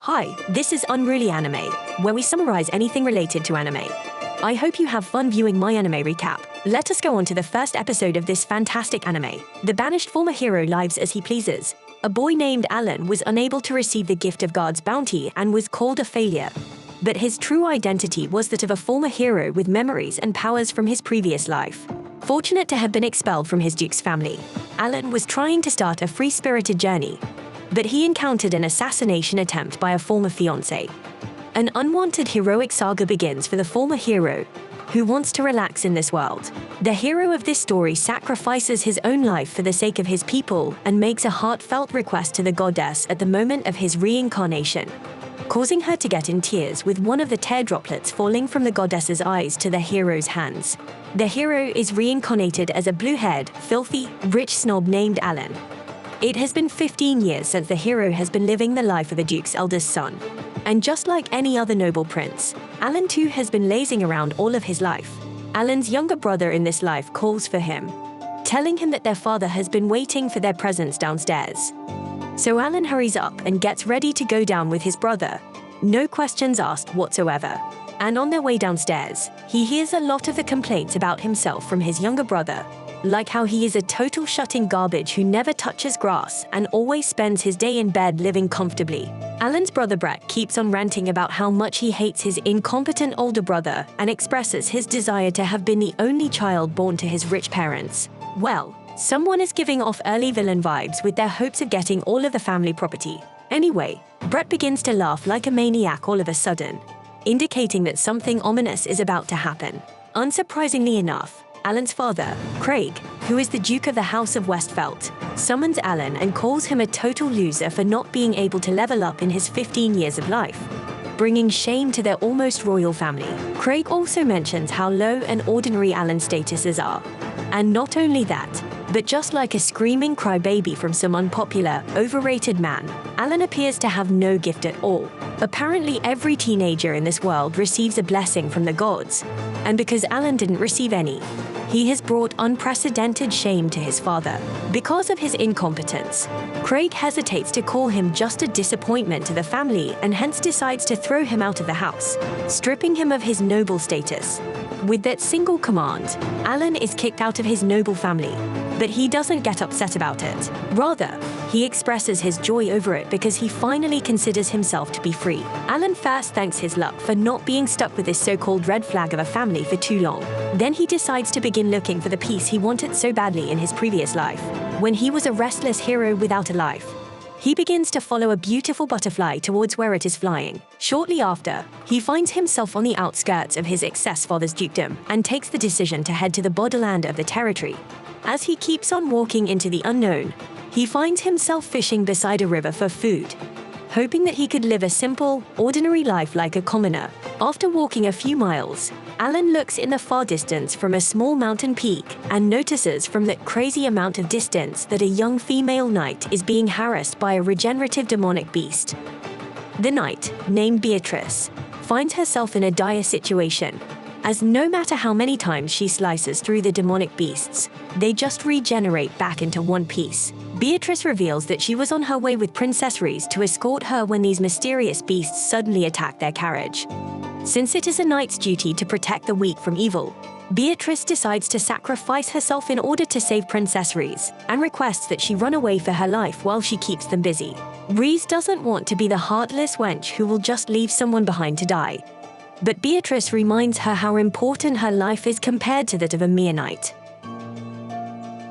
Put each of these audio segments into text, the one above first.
Hi, this is Unruly Anime, where we summarize anything related to anime. I hope you have fun viewing my anime recap. Let us go on to the first episode of this fantastic anime. The banished former hero lives as he pleases. A boy named Alan was unable to receive the gift of God's bounty and was called a failure. But his true identity was that of a former hero with memories and powers from his previous life. Fortunate to have been expelled from his duke's family, Alan was trying to start a free-spirited journey. But he encountered an assassination attempt by a former fiancée. An unwanted heroic saga begins for the former hero, who wants to relax in this world. The hero of this story sacrifices his own life for the sake of his people and makes a heartfelt request to the goddess at the moment of his reincarnation, causing her to get in tears with one of the tear droplets falling from the goddess's eyes to the hero's hands. The hero is reincarnated as a blue-haired, filthy, rich snob named Alan. It has been 15 years since the hero has been living the life of a duke's eldest son. And just like any other noble prince, Alan too has been lazing around all of his life. Alan's younger brother in this life calls for him, telling him that their father has been waiting for their presence downstairs. So Alan hurries up and gets ready to go down with his brother, no questions asked whatsoever. And on their way downstairs, he hears a lot of the complaints about himself from his younger brother, like how he is a total shut-in garbage who never touches grass and always spends his day in bed living comfortably. Alan's brother Brett keeps on ranting about how much he hates his incompetent older brother and expresses his desire to have been the only child born to his rich parents. Well, someone is giving off early villain vibes with their hopes of getting all of the family property. Anyway, Brett begins to laugh like a maniac all of a sudden, indicating that something ominous is about to happen. Unsurprisingly enough, Alan's father, Craig, who is the Duke of the House of Westfelt, summons Alan and calls him a total loser for not being able to level up in his 15 years of life, bringing shame to their almost royal family. Craig also mentions how low and ordinary Alan's statuses are. And not only that, but just like a screaming crybaby from some unpopular, overrated man, Alan appears to have no gift at all. Apparently every teenager in this world receives a blessing from the gods, and because Alan didn't receive any, he has brought unprecedented shame to his father. Because of his incompetence, Craig hesitates to call him just a disappointment to the family and hence decides to throw him out of the house, stripping him of his noble status. With that single command, Alan is kicked out of his noble family, but he doesn't get upset about it. Rather, he expresses his joy over it because he finally considers himself to be free. Alan first thanks his luck for not being stuck with this so-called red flag of a family for too long. Then he decides to begin looking for the peace he wanted so badly in his previous life, when he was a restless hero without a life. He begins to follow a beautiful butterfly towards where it is flying. Shortly after, he finds himself on the outskirts of his ex-father's dukedom and takes the decision to head to the borderland of the territory. As he keeps on walking into the unknown, he finds himself fishing beside a river for food, hoping that he could live a simple, ordinary life like a commoner. After walking a few miles, Alan looks in the far distance from a small mountain peak and notices from that crazy amount of distance that a young female knight is being harassed by a regenerative demonic beast. The knight, named Beatrice, finds herself in a dire situation, as no matter how many times she slices through the demonic beasts, they just regenerate back into one piece. Beatrice reveals that she was on her way with Princess Rhys to escort her when these mysterious beasts suddenly attacked their carriage. Since it is a knight's duty to protect the weak from evil, Beatrice decides to sacrifice herself in order to save Princess Rhys, and requests that she run away for her life while she keeps them busy. Rhys doesn't want to be the heartless wench who will just leave someone behind to die. But Beatrice reminds her how important her life is compared to that of a mere knight.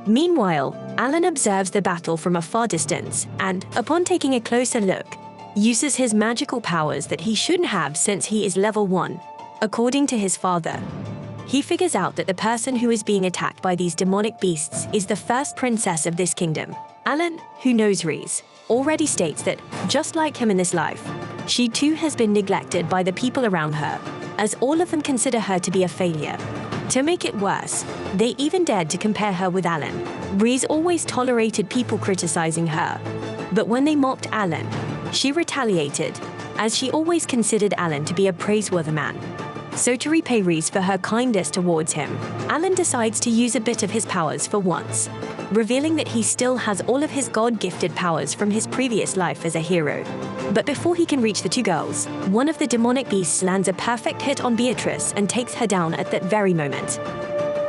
Meanwhile, Alan observes the battle from a far distance and, upon taking a closer look, uses his magical powers that he shouldn't have since he is level 1. According to his father, he figures out that the person who is being attacked by these demonic beasts is the first princess of this kingdom. Alan, who knows Rhys, already states that, just like him in this life, she too has been neglected by the people around her, as all of them consider her to be a failure. To make it worse, they even dared to compare her with Alan. Rhys always tolerated people criticizing her, but when they mocked Alan, she retaliated, as she always considered Alan to be a praiseworthy man. So to repay Rhys for her kindness towards him, Alan decides to use a bit of his powers for once, revealing that he still has all of his God-gifted powers from his previous life as a hero. But before he can reach the two girls, one of the demonic beasts lands a perfect hit on Beatrice and takes her down at that very moment.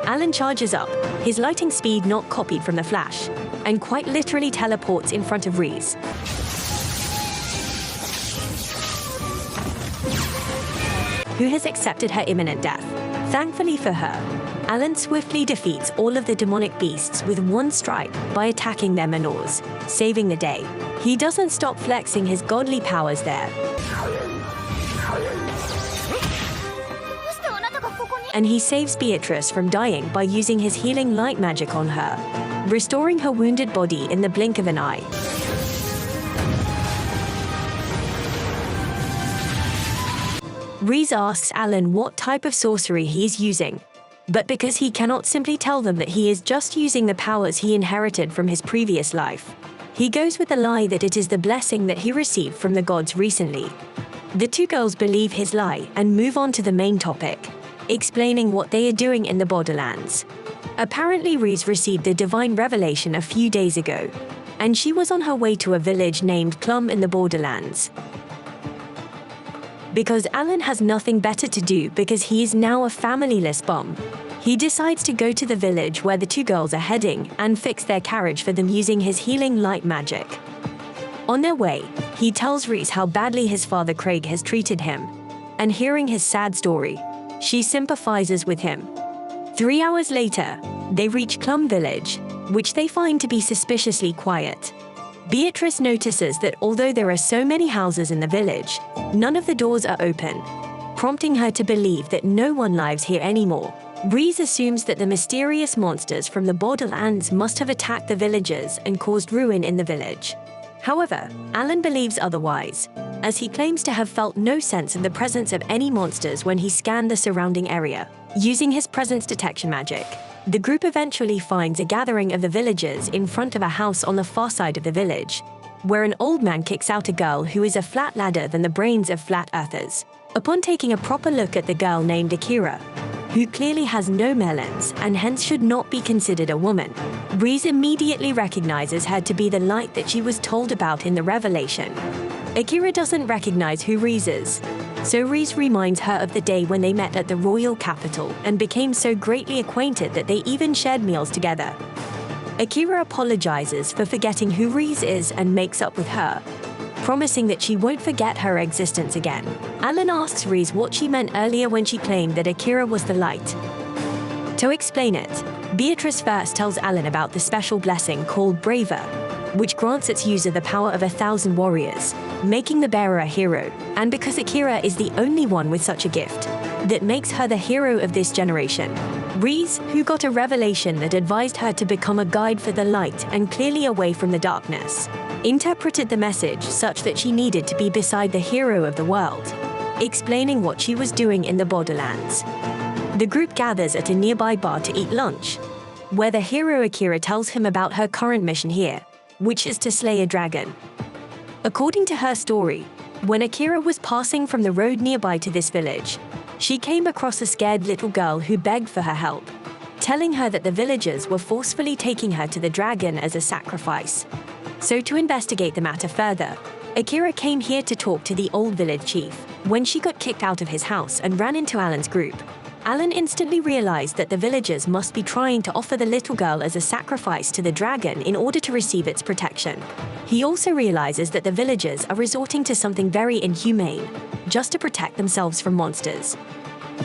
Alan charges up, his lightning speed not copied from the Flash, and quite literally teleports in front of Reese, who has accepted her imminent death. Thankfully for her, Alan swiftly defeats all of the demonic beasts with one strike by attacking their menors, saving the day. He doesn't stop flexing his godly powers there, and he saves Beatrice from dying by using his healing light magic on her, restoring her wounded body in the blink of an eye. Reese asks Alan what type of sorcery he is using, but because he cannot simply tell them that he is just using the powers he inherited from his previous life, he goes with the lie that it is the blessing that he received from the gods recently. The two girls believe his lie and move on to the main topic, explaining what they are doing in the Borderlands. Apparently Reese received the divine revelation a few days ago, and she was on her way to a village named Clum in the Borderlands. Because Alan has nothing better to do because he is now a familyless bum, he decides to go to the village where the two girls are heading and fix their carriage for them using his healing light magic. On their way, he tells Reese how badly his father Craig has treated him, and hearing his sad story, she sympathizes with him. 3 hours later, they reach Clum Village, which they find to be suspiciously quiet. Beatrice notices that although there are so many houses in the village, none of the doors are open, prompting her to believe that no one lives here anymore. Reese assumes that the mysterious monsters from the Borderlands must have attacked the villagers and caused ruin in the village. However, Alan believes otherwise, as he claims to have felt no sense of the presence of any monsters when he scanned the surrounding area, using his presence detection magic. The group eventually finds a gathering of the villagers in front of a house on the far side of the village, where an old man kicks out a girl who is a flat ladder than the brains of flat earthers. Upon taking a proper look at the girl named Akira, who clearly has no melons and hence should not be considered a woman, Reese immediately recognizes her to be the light that she was told about in the revelation. Akira doesn't recognize who Reese is, so Reese reminds her of the day when they met at the royal capital and became so greatly acquainted that they even shared meals together. Akira apologizes for forgetting who Reese is and makes up with her, promising that she won't forget her existence again. Alan asks Reese what she meant earlier when she claimed that Akira was the light. To explain it, Beatrice first tells Alan about the special blessing called Braver, which grants its user the power of 1,000 warriors, making the bearer a hero, and because Akira is the only one with such a gift, that makes her the hero of this generation. Reese, who got a revelation that advised her to become a guide for the light and clearly away from the darkness, interpreted the message such that she needed to be beside the hero of the world, explaining what she was doing in the Borderlands. The group gathers at a nearby bar to eat lunch, where the hero Akira tells him about her current mission here, which is to slay a dragon. According to her story, when Akira was passing from the road nearby to this village, she came across a scared little girl who begged for her help, telling her that the villagers were forcefully taking her to the dragon as a sacrifice. So to investigate the matter further, Akira came here to talk to the old village chief. When she got kicked out of his house and ran into Alan's group, Alan instantly realized that the villagers must be trying to offer the little girl as a sacrifice to the dragon in order to receive its protection. He also realizes that the villagers are resorting to something very inhumane, just to protect themselves from monsters.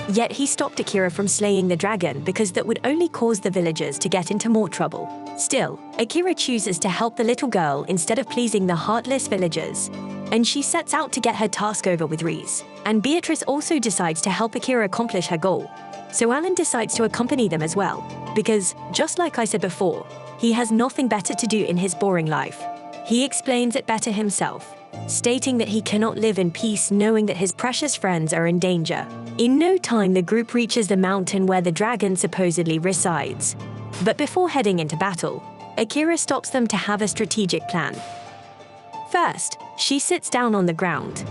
Yet he stopped Akira from slaying the dragon because that would only cause the villagers to get into more trouble. Still, Akira chooses to help the little girl instead of pleasing the heartless villagers, and she sets out to get her task over with Reese. And Beatrice also decides to help Akira accomplish her goal. So Alan decides to accompany them as well, because, just like I said before, he has nothing better to do in his boring life. He explains it better himself, stating that he cannot live in peace knowing that his precious friends are in danger. In no time, the group reaches the mountain where the dragon supposedly resides. But before heading into battle, Akira stops them to have a strategic plan. First, she sits down on the ground,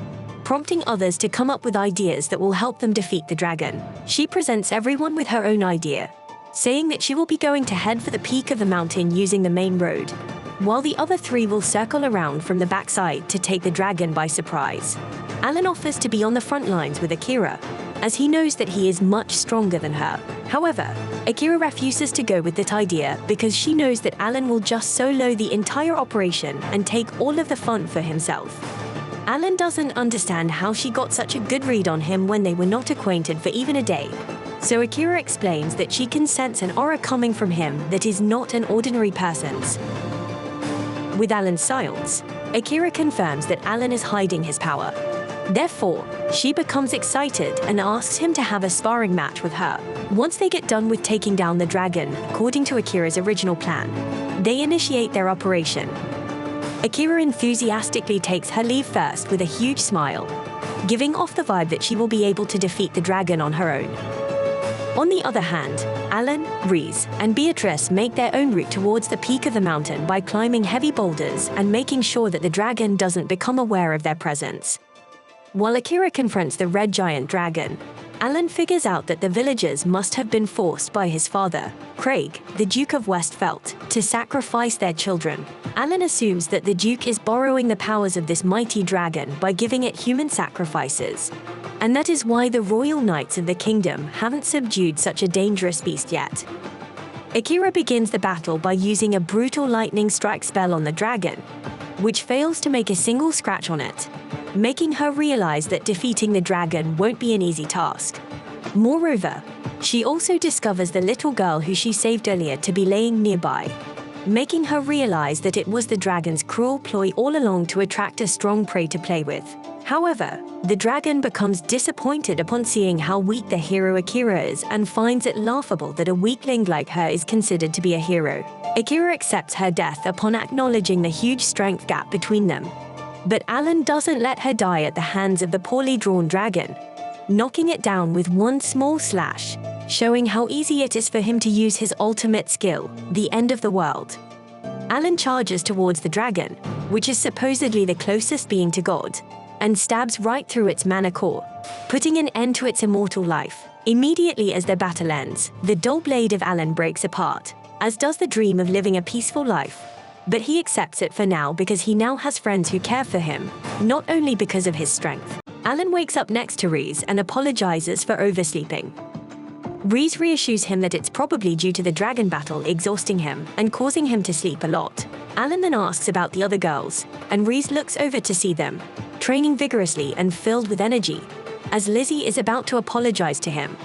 prompting others to come up with ideas that will help them defeat the dragon. She presents everyone with her own idea, saying that she will be going to head for the peak of the mountain using the main road, while the other three will circle around from the backside to take the dragon by surprise. Alan offers to be on the front lines with Akira, as he knows that he is much stronger than her. However, Akira refuses to go with that idea because she knows that Alan will just solo the entire operation and take all of the fun for himself. Alan doesn't understand how she got such a good read on him when they were not acquainted for even a day. So Akira explains that she can sense an aura coming from him that is not an ordinary person's. With Alan's silence, Akira confirms that Alan is hiding his power. Therefore, she becomes excited and asks him to have a sparring match with her. Once they get done with taking down the dragon, according to Akira's original plan, they initiate their operation. Akira enthusiastically takes her leave first with a huge smile, giving off the vibe that she will be able to defeat the dragon on her own. On the other hand, Alan, Reese, and Beatrice make their own route towards the peak of the mountain by climbing heavy boulders and making sure that the dragon doesn't become aware of their presence. While Akira confronts the red giant dragon, Alan figures out that the villagers must have been forced by his father, Craig, the Duke of Westfelt, to sacrifice their children. Alan assumes that the Duke is borrowing the powers of this mighty dragon by giving it human sacrifices, and that is why the royal knights of the kingdom haven't subdued such a dangerous beast yet. Akira begins the battle by using a brutal lightning strike spell on the dragon, which fails to make a single scratch on it, making her realize that defeating the dragon won't be an easy task. Moreover, she also discovers the little girl who she saved earlier to be laying nearby, making her realize that it was the dragon's cruel ploy all along to attract a strong prey to play with. However, the dragon becomes disappointed upon seeing how weak the hero Akira is and finds it laughable that a weakling like her is considered to be a hero. Akira accepts her death upon acknowledging the huge strength gap between them. But Alan doesn't let her die at the hands of the poorly drawn dragon, knocking it down with one small slash, showing how easy it is for him to use his ultimate skill, the end of the world. Alan charges towards the dragon, which is supposedly the closest being to God, and stabs right through its mana core, putting an end to its immortal life. Immediately as their battle ends, the dull blade of Alan breaks apart, as does the dream of living a peaceful life. But he accepts it for now because he now has friends who care for him, not only because of his strength. Alan wakes up next to Reese and apologizes for oversleeping. Reese reassures him that it's probably due to the dragon battle exhausting him and causing him to sleep a lot. Alan then asks about the other girls, and Reese looks over to see them, training vigorously and filled with energy, as Lizzie is about to apologize to him.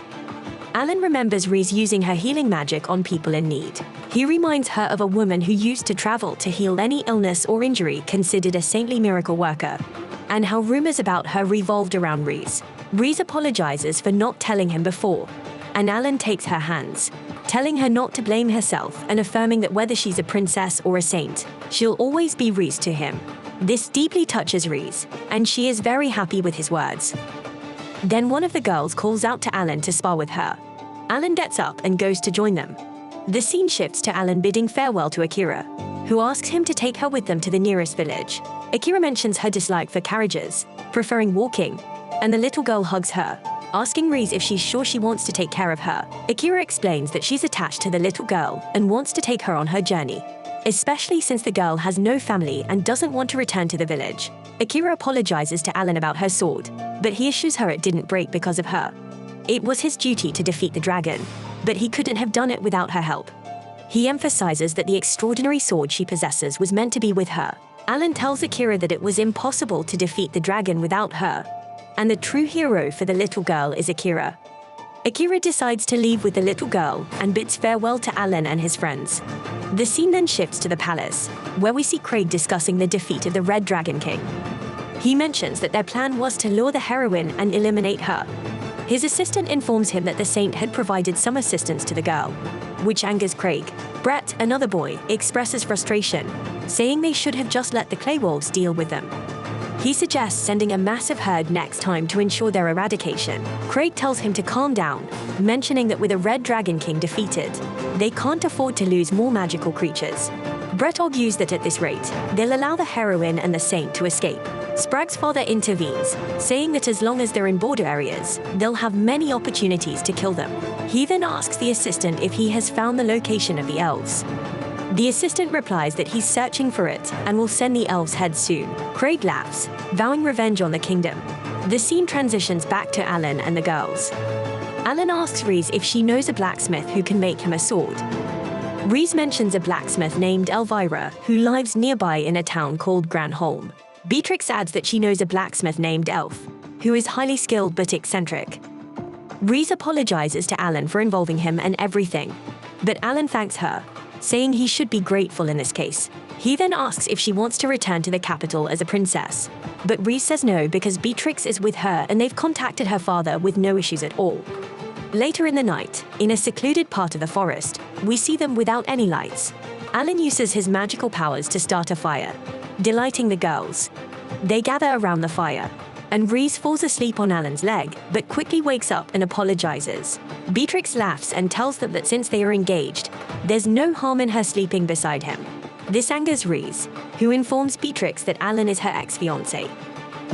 Alan remembers Reese using her healing magic on people in need. He reminds her of a woman who used to travel to heal any illness or injury considered a saintly miracle worker, and how rumors about her revolved around Reese. Reese apologizes for not telling him before, and Alan takes her hands, telling her not to blame herself and affirming that whether she's a princess or a saint, she'll always be Reese to him. This deeply touches Reese, and she is very happy with his words. Then one of the girls calls out to Alan to spar with her. Alan gets up and goes to join them. The scene shifts to Alan bidding farewell to Akira, who asks him to take her with them to the nearest village. Akira mentions her dislike for carriages, preferring walking, and the little girl hugs her, asking Reese if she's sure she wants to take care of her. Akira explains that she's attached to the little girl and wants to take her on her journey, especially since the girl has no family and doesn't want to return to the village. Akira apologizes to Alan about her sword, but he assures her it didn't break because of her. It was his duty to defeat the dragon, but he couldn't have done it without her help. He emphasizes that the extraordinary sword she possesses was meant to be with her. Alan tells Akira that it was impossible to defeat the dragon without her, and the true hero for the little girl is Akira. Akira decides to leave with the little girl and bids farewell to Alan and his friends. The scene then shifts to the palace, where we see Craig discussing the defeat of the Red Dragon King. He mentions that their plan was to lure the heroine and eliminate her. His assistant informs him that the saint had provided some assistance to the girl, which angers Craig. Brett, another boy, expresses frustration, saying they should have just let the clay wolves deal with them. He suggests sending a massive herd next time to ensure their eradication. Craig tells him to calm down, mentioning that with a Red Dragon King defeated, they can't afford to lose more magical creatures. Brett argues that at this rate, they'll allow the heroine and the saint to escape. Sprague's father intervenes, saying that as long as they're in border areas, they'll have many opportunities to kill them. He then asks the assistant if he has found the location of the elves. The assistant replies that he's searching for it and will send the elf's head soon. Craig laughs, vowing revenge on the kingdom. The scene transitions back to Alan and the girls. Alan asks Reese if she knows a blacksmith who can make him a sword. Reese mentions a blacksmith named Elvira who lives nearby in a town called Granholm. Beatrix adds that she knows a blacksmith named Elf, who is highly skilled but eccentric. Reese apologizes to Alan for involving him and everything, but Alan thanks her, saying he should be grateful in this case. He then asks if she wants to return to the capital as a princess, but Reese says no because Beatrix is with her and they've contacted her father with no issues at all. Later in the night, in a secluded part of the forest, we see them without any lights. Alan uses his magical powers to start a fire, delighting the girls. They gather around the fire, and Reese falls asleep on Alan's leg, but quickly wakes up and apologizes. Beatrix laughs and tells them that since they are engaged, there's no harm in her sleeping beside him. This angers Reese, who informs Beatrix that Alan is her ex-fiancé.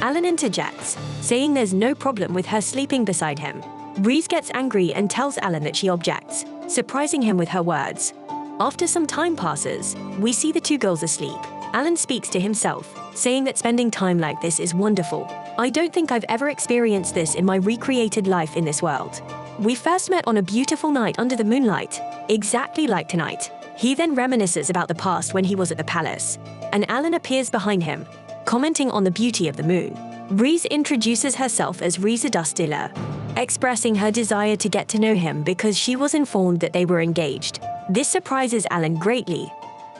Alan interjects, saying there's no problem with her sleeping beside him. Reese gets angry and tells Alan that she objects, surprising him with her words. After some time passes, we see the two girls asleep. Alan speaks to himself, saying that spending time like this is wonderful. I don't think I've ever experienced this in my recreated life in this world. We first met on a beautiful night under the moonlight, exactly like tonight. He then reminisces about the past when he was at the palace, and Alan appears behind him, commenting on the beauty of the moon. Reese introduces herself as Risa Dustiller, expressing her desire to get to know him because she was informed that they were engaged. This surprises Alan greatly.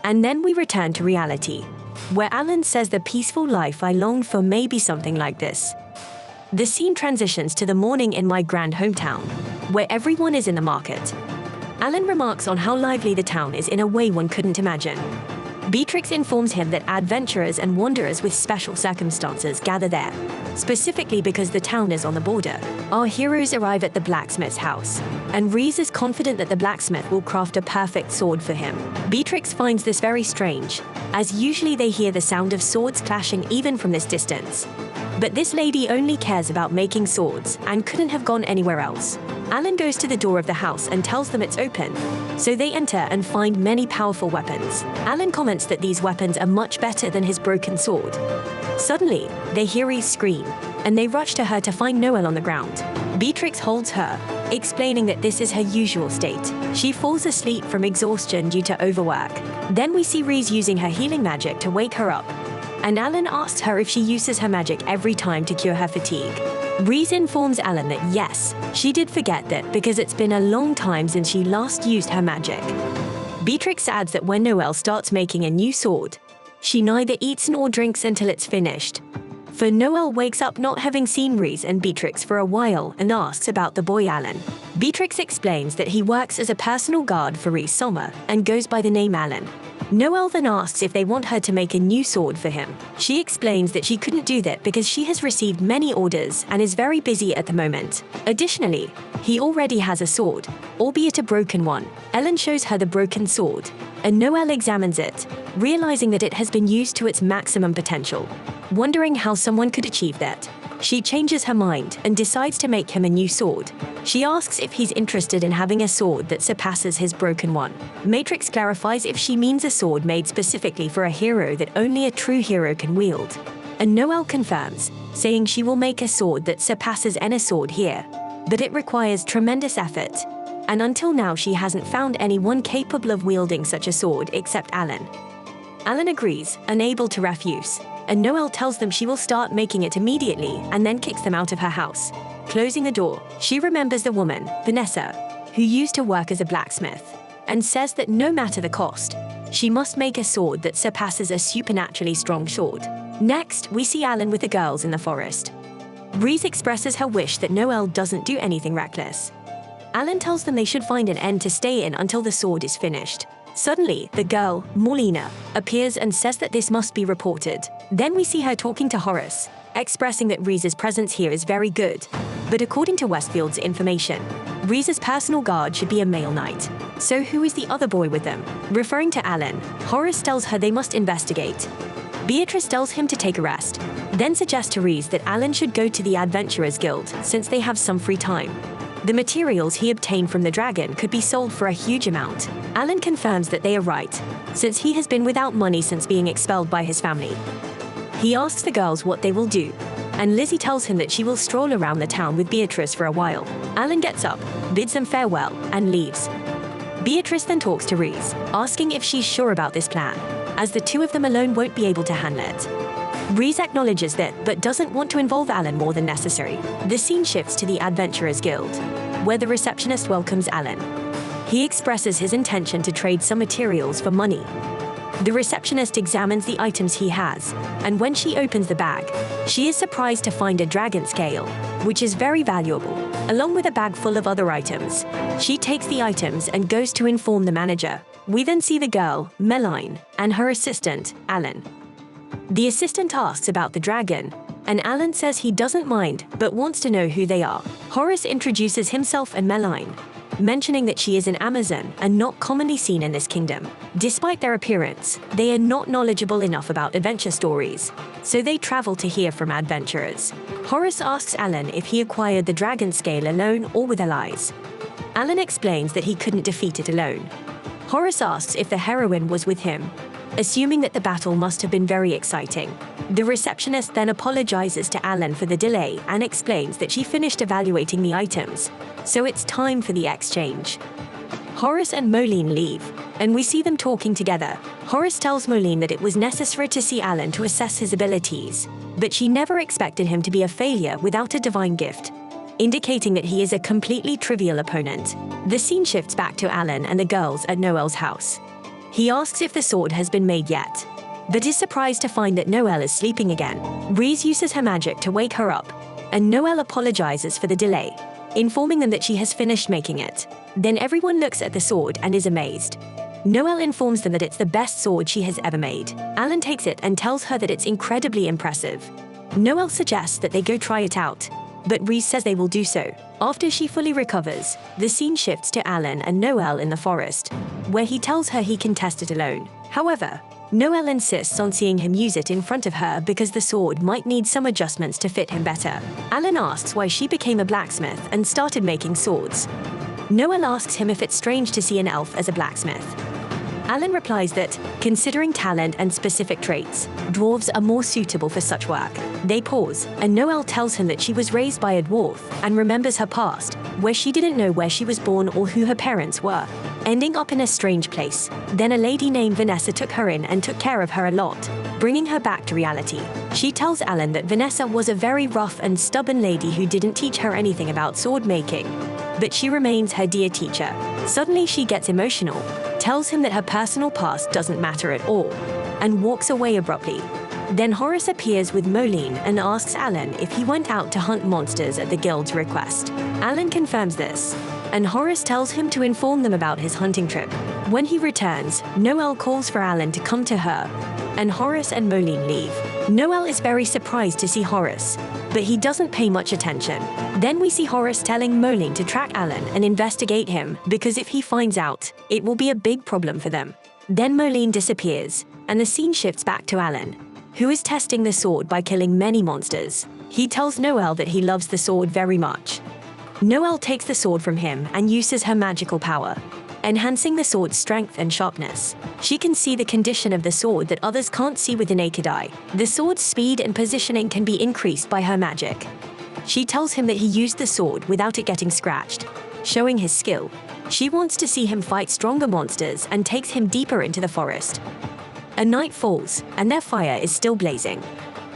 And then we return to reality, where Alan says the peaceful life I longed for may be something like this. The scene transitions to the morning in my grand hometown, where everyone is in the market. Alan remarks on how lively the town is in a way one couldn't imagine. Beatrix informs him that adventurers and wanderers with special circumstances gather there, specifically because the town is on the border. Our heroes arrive at the blacksmith's house, and Reese is confident that the blacksmith will craft a perfect sword for him. Beatrix finds this very strange, as usually they hear the sound of swords clashing even from this distance. But this lady only cares about making swords and couldn't have gone anywhere else. Alan goes to the door of the house and tells them it's open, so they enter and find many powerful weapons. Alan comments that these weapons are much better than his broken sword. Suddenly, they hear Reese scream, and they rush to her to find Noelle on the ground. Beatrix holds her, explaining that this is her usual state. She falls asleep from exhaustion due to overwork. Then we see Reese using her healing magic to wake her up, and Alan asks her if she uses her magic every time to cure her fatigue. Reese informs Alan that yes, she did forget that because it's been a long time since she last used her magic. Beatrix adds that when Noelle starts making a new sword, she neither eats nor drinks until it's finished. For Noelle wakes up not having seen Reese and Beatrix for a while and asks about the boy Alan. Beatrix explains that he works as a personal guard for Reese Sommer and goes by the name Alan. Noelle then asks if they want her to make a new sword for him. She explains that she couldn't do that because she has received many orders and is very busy at the moment. Additionally, he already has a sword, albeit a broken one. Ellen shows her the broken sword, and Noelle examines it, realizing that it has been used to its maximum potential. Wondering how someone could achieve that, she changes her mind and decides to make him a new sword. She asks if he's interested in having a sword that surpasses his broken one. Matrix clarifies if she means a sword made specifically for a hero that only a true hero can wield. And Noelle confirms, saying she will make a sword that surpasses any sword here, but it requires tremendous effort. And until now she hasn't found anyone capable of wielding such a sword except Alan. Alan agrees, unable to refuse, and Noelle tells them she will start making it immediately and then kicks them out of her house. Closing the door, she remembers the woman, Vanessa, who used to work as a blacksmith, and says that no matter the cost, she must make a sword that surpasses a supernaturally strong sword. Next, we see Alan with the girls in the forest. Reese expresses her wish that Noelle doesn't do anything reckless. Alan tells them they should find an end to stay in until the sword is finished. Suddenly, the girl, Morlina, appears and says that this must be reported. Then we see her talking to Horace, expressing that Reese's presence here is very good. But according to Westfield's information, Reese's personal guard should be a male knight. So who is the other boy with them? Referring to Alan, Horace tells her they must investigate. Beatrice tells him to take a rest, then suggests to Reese that Alan should go to the Adventurers Guild since they have some free time. The materials he obtained from the dragon could be sold for a huge amount. Alan confirms that they are right, since he has been without money since being expelled by his family. He asks the girls what they will do, and Lizzie tells him that she will stroll around the town with Beatrice for a while. Alan gets up, bids them farewell, and leaves. Beatrice then talks to Reese, asking if she's sure about this plan, as the two of them alone won't be able to handle it. Reese acknowledges that, but doesn't want to involve Alan more than necessary. The scene shifts to the Adventurers Guild, where the receptionist welcomes Alan. He expresses his intention to trade some materials for money. The receptionist examines the items he has, and when she opens the bag, she is surprised to find a dragon scale, which is very valuable, along with a bag full of other items. She takes the items and goes to inform the manager. We then see the girl, Meline, and her assistant, Alan. The assistant asks about the dragon, and Alan says he doesn't mind but wants to know who they are. Horace introduces himself and Meline, mentioning that she is an Amazon and not commonly seen in this kingdom. Despite their appearance, they are not knowledgeable enough about adventure stories, so they travel to hear from adventurers. Horace asks Alan if he acquired the dragon scale alone or with allies. Alan explains that he couldn't defeat it alone. Horace asks if the heroine was with him, assuming that the battle must have been very exciting. The receptionist then apologizes to Alan for the delay and explains that she finished evaluating the items, so it's time for the exchange. Horace and Moline leave, and we see them talking together. Horace tells Moline that it was necessary to see Alan to assess his abilities, but she never expected him to be a failure without a divine gift, indicating that he is a completely trivial opponent. The scene shifts back to Alan and the girls at Noelle's house. He asks if the sword has been made yet, but is surprised to find that Noelle is sleeping again. Reese uses her magic to wake her up, and Noelle apologizes for the delay, informing them that she has finished making it. Then everyone looks at the sword and is amazed. Noelle informs them that it's the best sword she has ever made. Alan takes it and tells her that it's incredibly impressive. Noelle suggests that they go try it out, but Reese says they will do so. After she fully recovers, the scene shifts to Alan and Noelle in the forest, where he tells her he can test it alone. However, Noelle insists on seeing him use it in front of her because the sword might need some adjustments to fit him better. Alan asks why she became a blacksmith and started making swords. Noelle asks him if it's strange to see an elf as a blacksmith. Alan replies that, considering talent and specific traits, dwarves are more suitable for such work. They pause, and Noelle tells him that she was raised by a dwarf and remembers her past, where she didn't know where she was born or who her parents were, ending up in a strange place. Then a lady named Vanessa took her in and took care of her a lot, bringing her back to reality. She tells Alan that Vanessa was a very rough and stubborn lady who didn't teach her anything about sword making, but she remains her dear teacher. Suddenly she gets emotional, tells him that her personal past doesn't matter at all, and walks away abruptly. Then Horace appears with Moline and asks Alan if he went out to hunt monsters at the guild's request. Alan confirms this, and Horace tells him to inform them about his hunting trip. When he returns, Noelle calls for Alan to come to her, and Horace and Moline leave. Noelle is very surprised to see Horace, but he doesn't pay much attention. Then we see Horace telling Moline to track Alan and investigate him, because if he finds out, it will be a big problem for them. Then Moline disappears, and the scene shifts back to Alan, who is testing the sword by killing many monsters. He tells Noelle that he loves the sword very much. Noelle takes the sword from him and uses her magical power, enhancing the sword's strength and sharpness. She can see the condition of the sword that others can't see with the naked eye. The sword's speed and positioning can be increased by her magic. She tells him that he used the sword without it getting scratched, showing his skill. She wants to see him fight stronger monsters and takes him deeper into the forest. A night falls, and their fire is still blazing.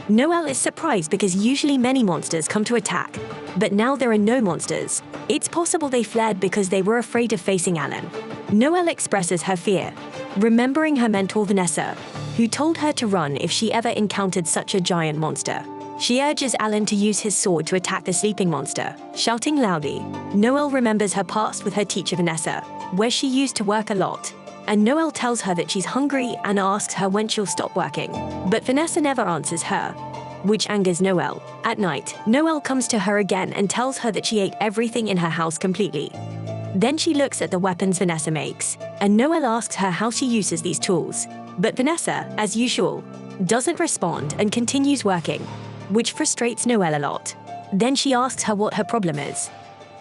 Noelle is surprised because usually many monsters come to attack, but now there are no monsters. It's possible they fled because they were afraid of facing Alan. Noelle expresses her fear, remembering her mentor Vanessa, who told her to run if she ever encountered such a giant monster. She urges Alan to use his sword to attack the sleeping monster, shouting loudly. Noelle remembers her past with her teacher Vanessa, where she used to work a lot, and Noelle tells her that she's hungry and asks her when she'll stop working. But Vanessa never answers her, which angers Noelle. At night, Noelle comes to her again and tells her that she ate everything in her house completely. Then she looks at the weapons Vanessa makes, and Noelle asks her how she uses these tools. But Vanessa, as usual, doesn't respond and continues working, which frustrates Noelle a lot. Then she asks her what her problem is.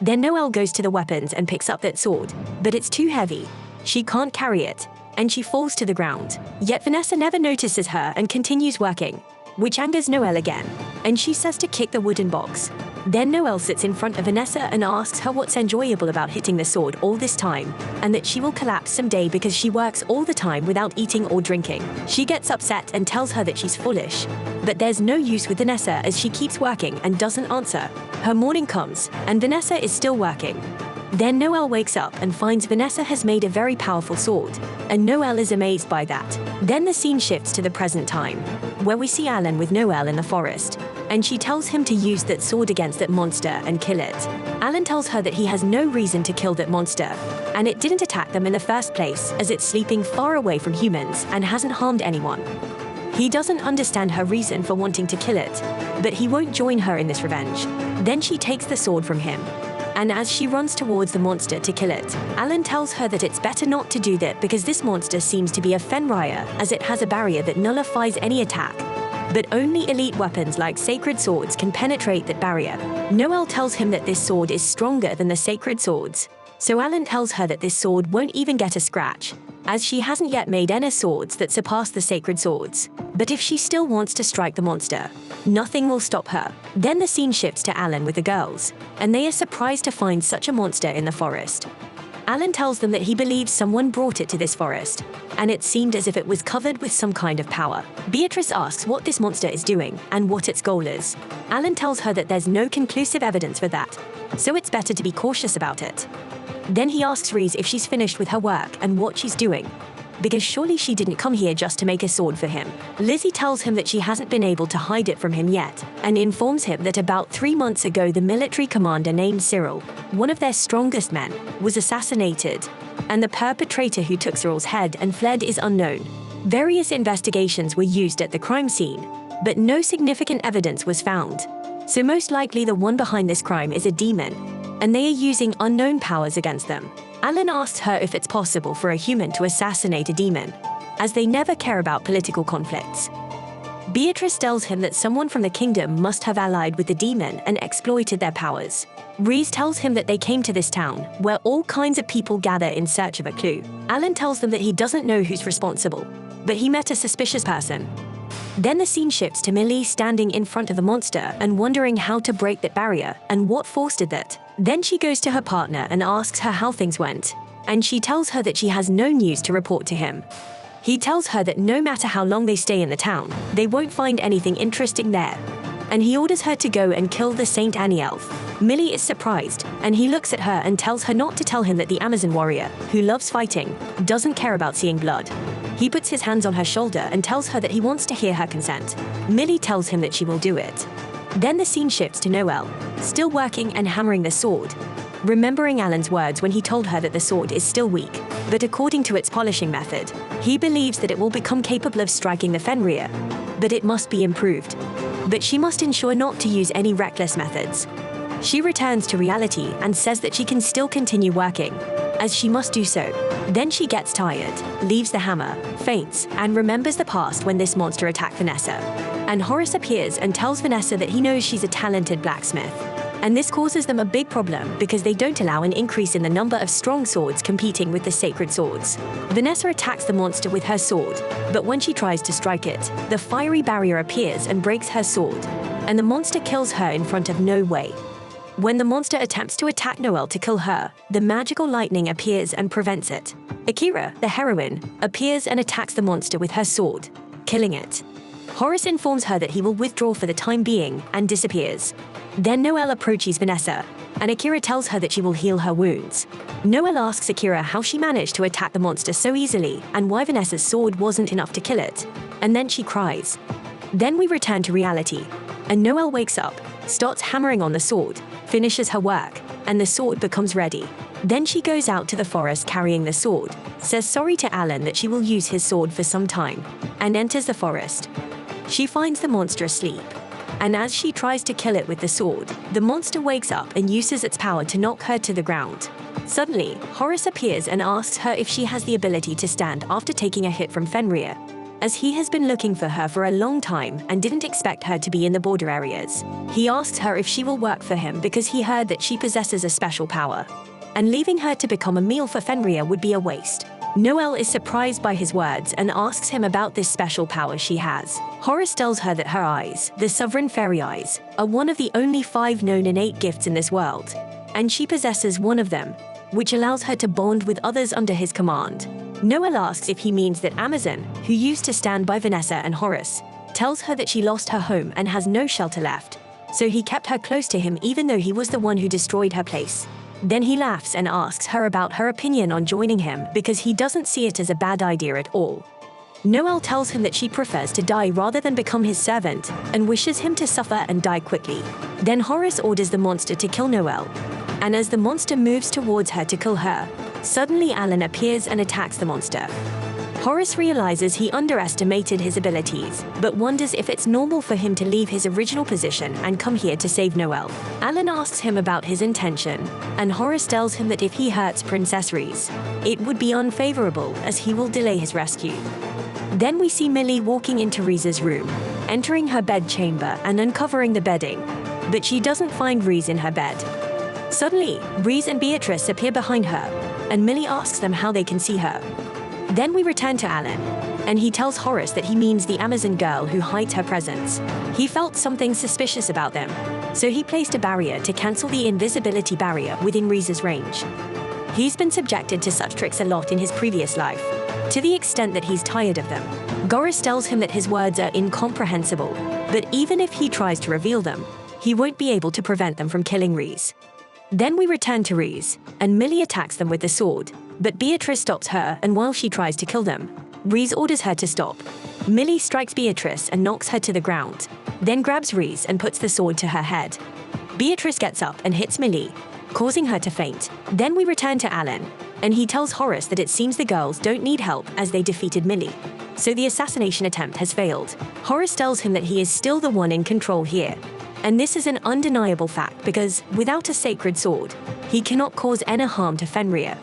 Then Noelle goes to the weapons and picks up that sword, but it's too heavy. She can't carry it, and she falls to the ground. Yet Vanessa never notices her and continues working, which angers Noelle again, and she says to kick the wooden box. Then Noelle sits in front of Vanessa and asks her what's enjoyable about hitting the sword all this time, and that she will collapse someday because she works all the time without eating or drinking. She gets upset and tells her that she's foolish, but there's no use with Vanessa as she keeps working and doesn't answer. Her morning comes, and Vanessa is still working. Then Noelle wakes up and finds Vanessa has made a very powerful sword, and Noelle is amazed by that. Then the scene shifts to the present time, where we see Alan with Noelle in the forest, and she tells him to use that sword against that monster and kill it. Alan tells her that he has no reason to kill that monster, and it didn't attack them in the first place as it's sleeping far away from humans and hasn't harmed anyone. He doesn't understand her reason for wanting to kill it, but he won't join her in this revenge. Then she takes the sword from him, and as she runs towards the monster to kill it, Alan tells her that it's better not to do that because this monster seems to be a Fenrir, as it has a barrier that nullifies any attack. But only elite weapons like sacred swords can penetrate that barrier. Noelle tells him that this sword is stronger than the sacred swords, so Alan tells her that this sword won't even get a scratch, as she hasn't yet made any swords that surpass the sacred swords. But if she still wants to strike the monster, nothing will stop her. Then the scene shifts to Alan with the girls, and they are surprised to find such a monster in the forest. Alan tells them that he believes someone brought it to this forest, and it seemed as if it was covered with some kind of power. Beatrice asks what this monster is doing and what its goal is. Alan tells her that there's no conclusive evidence for that, so it's better to be cautious about it. Then he asks Reese if she's finished with her work and what she's doing, because surely she didn't come here just to make a sword for him. Lizzie tells him that she hasn't been able to hide it from him yet, and informs him that about 3 months ago the military commander named Cyril, one of their strongest men, was assassinated, and the perpetrator who took Cyril's head and fled is unknown. Various investigations were used at the crime scene, but no significant evidence was found. So most likely the one behind this crime is a demon, and they are using unknown powers against them. Alan asks her if it's possible for a human to assassinate a demon, as they never care about political conflicts. Beatrice tells him that someone from the kingdom must have allied with the demon and exploited their powers. Reese tells him that they came to this town, where all kinds of people gather in search of a clue. Alan tells them that he doesn't know who's responsible, but he met a suspicious person. Then the scene shifts to Millie standing in front of the monster and wondering how to break that barrier and what force did that. Then she goes to her partner and asks her how things went, and she tells her that she has no news to report to him. He tells her that no matter how long they stay in the town, they won't find anything interesting there, and he orders her to go and kill the Saint Annie elf. Millie is surprised, and he looks at her and tells her not to tell him that the Amazon warrior, who loves fighting, doesn't care about seeing blood. He puts his hands on her shoulder and tells her that he wants to hear her consent. Millie tells him that she will do it. Then the scene shifts to Noelle, still working and hammering the sword, remembering Alan's words when he told her that the sword is still weak, but according to its polishing method, he believes that it will become capable of striking the Fenrir, but it must be improved. But she must ensure not to use any reckless methods. She returns to reality and says that she can still continue working, as she must do so. Then she gets tired, leaves the hammer, faints, and remembers the past when this monster attacked Vanessa. And Horace appears and tells Vanessa that he knows she's a talented blacksmith. And this causes them a big problem because they don't allow an increase in the number of strong swords competing with the sacred swords. Vanessa attacks the monster with her sword, but when she tries to strike it, the fiery barrier appears and breaks her sword, and the monster kills her in front of No Way. When the monster attempts to attack Noelle to kill her, the magical lightning appears and prevents it. Akira, the heroine, appears and attacks the monster with her sword, killing it. Horace informs her that he will withdraw for the time being and disappears. Then Noelle approaches Vanessa, and Akira tells her that she will heal her wounds. Noelle asks Akira how she managed to attack the monster so easily and why Vanessa's sword wasn't enough to kill it, and then she cries. Then we return to reality, and Noelle wakes up, starts hammering on the sword, finishes her work, and the sword becomes ready. Then she goes out to the forest carrying the sword, says sorry to Alan that she will use his sword for some time, and enters the forest. She finds the monster asleep, and as she tries to kill it with the sword, the monster wakes up and uses its power to knock her to the ground. Suddenly, Horace appears and asks her if she has the ability to stand after taking a hit from Fenrir. as he has been looking for her for a long time and didn't expect her to be in the border areas. He asks her if she will work for him because he heard that she possesses a special power, and leaving her to become a meal for Fenrir would be a waste. Noelle is surprised by his words and asks him about this special power she has. Horus tells her that her eyes, the sovereign fairy eyes, are one of the only 5 known innate gifts in this world, and she possesses one of them, which allows her to bond with others under his command. Noelle asks if he means that Amazon, who used to stand by Vanessa and Horus, tells her that she lost her home and has no shelter left, so he kept her close to him even though he was the one who destroyed her place. Then he laughs and asks her about her opinion on joining him because he doesn't see it as a bad idea at all. Noelle tells him that she prefers to die rather than become his servant and wishes him to suffer and die quickly. Then Horus orders the monster to kill Noelle, and as the monster moves towards her to kill her, suddenly Alan appears and attacks the monster. Horus realizes he underestimated his abilities, but wonders if it's normal for him to leave his original position and come here to save Noelle. Alan asks him about his intention, and Horus tells him that if he hurts Princess Rhys, it would be unfavorable as he will delay his rescue. Then we see Millie walking into Rhys's room, entering her bed chamber and uncovering the bedding, but she doesn't find Rhys in her bed. Suddenly, Rhys and Beatrice appear behind her, and Millie asks them how they can see her. Then we return to Alan, and he tells Horus that he means the Amazon girl who hides her presence. He felt something suspicious about them, so he placed a barrier to cancel the invisibility barrier within Rhys's range. He's been subjected to such tricks a lot in his previous life, to the extent that he's tired of them. Goris tells him that his words are incomprehensible, but even if he tries to reveal them, he won't be able to prevent them from killing Rhys. Then we return to Rhys, and Millie attacks them with the sword, but Beatrice stops her, and while she tries to kill them, Rhys orders her to stop. Millie strikes Beatrice and knocks her to the ground, then grabs Rhys and puts the sword to her head. Beatrice gets up and hits Millie, causing her to faint. Then we return to Alan, and he tells Horus that it seems the girls don't need help as they defeated Millie, so the assassination attempt has failed. Horus tells him that he is still the one in control here, and this is an undeniable fact because, without a sacred sword, he cannot cause any harm to Fenrir.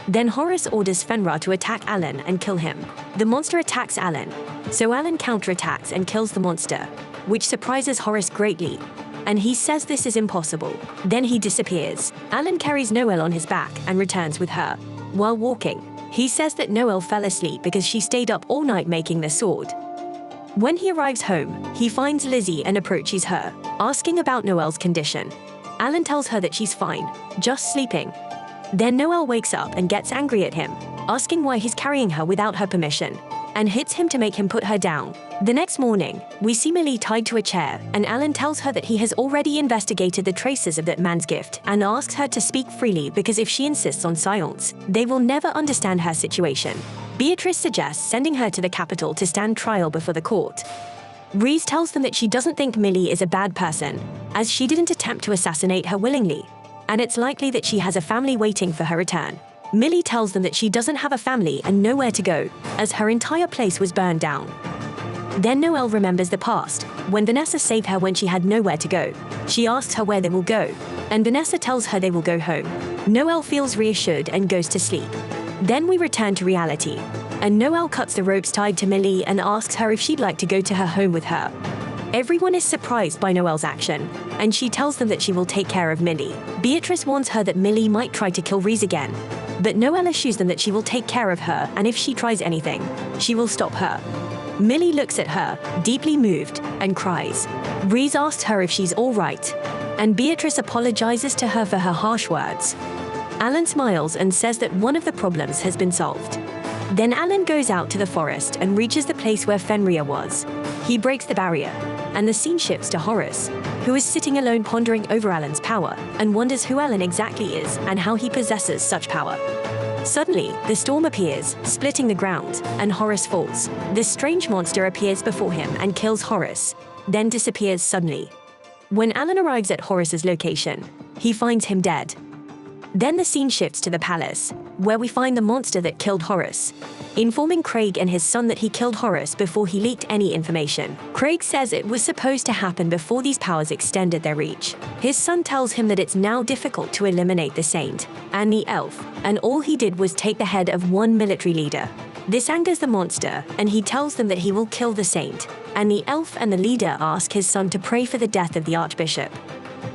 Then Horus orders Fenrir to attack Alan and kill him. The monster attacks Alan, so Alan counterattacks and kills the monster, which surprises Horus greatly, and he says this is impossible. Then he disappears. Alan carries Noelle on his back and returns with her. While walking, he says that Noelle fell asleep because she stayed up all night making the sword. When he arrives home, he finds Lizzie and approaches her, asking about Noelle's condition. Alan tells her that she's fine, just sleeping. Then Noelle wakes up and gets angry at him, asking why he's carrying her without her permission, and hits him to make him put her down. The next morning, we see Millie tied to a chair, and Alan tells her that he has already investigated the traces of that man's gift and asks her to speak freely because if she insists on silence, they will never understand her situation. Beatrice suggests sending her to the capital to stand trial before the court. Rhys tells them that she doesn't think Millie is a bad person, as she didn't attempt to assassinate her willingly, and it's likely that she has a family waiting for her return. Millie tells them that she doesn't have a family and nowhere to go, as her entire place was burned down. Then Noelle remembers the past, when Vanessa saved her when she had nowhere to go. She asks her where they will go, and Vanessa tells her they will go home. Noelle feels reassured and goes to sleep. Then we return to reality, and Noelle cuts the ropes tied to Millie and asks her if she'd like to go to her home with her. Everyone is surprised by Noelle's action, and she tells them that she will take care of Millie. Beatrice warns her that Millie might try to kill Rhys again, but Noelle assures them that she will take care of her, and if she tries anything, she will stop her. Millie looks at her, deeply moved, and cries. Rhys asks her if she's all right, and Beatrice apologizes to her for her harsh words. Alan smiles and says that one of the problems has been solved. Then Alan goes out to the forest and reaches the place where Fenrir was. He breaks the barrier, and the scene shifts to Horus, who is sitting alone pondering over Alan's power and wonders who Alan exactly is and how he possesses such power. Suddenly, the storm appears, splitting the ground, and Horus falls. This strange monster appears before him and kills Horus, then disappears suddenly. When Alan arrives at Horus's location, he finds him dead. Then the scene shifts to the palace, where we find the monster that killed Horus, informing Craig and his son that he killed Horus before he leaked any information. Craig says it was supposed to happen before these powers extended their reach. His son tells him that it's now difficult to eliminate the saint and the elf, and all he did was take the head of one military leader. This angers the monster, and he tells them that he will kill the saint, and the elf and the leader ask his son to pray for the death of the archbishop.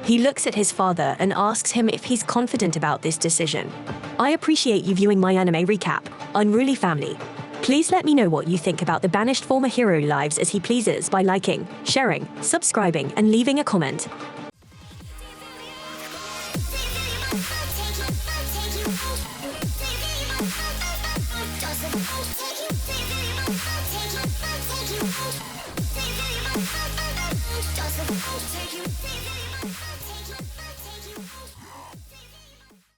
He looks at his father and asks him if he's confident about this decision. I appreciate you viewing my anime recap, Unruly Family. Please let me know what you think about the banished former hero lives as he pleases by liking, sharing, subscribing, and leaving a comment. Take you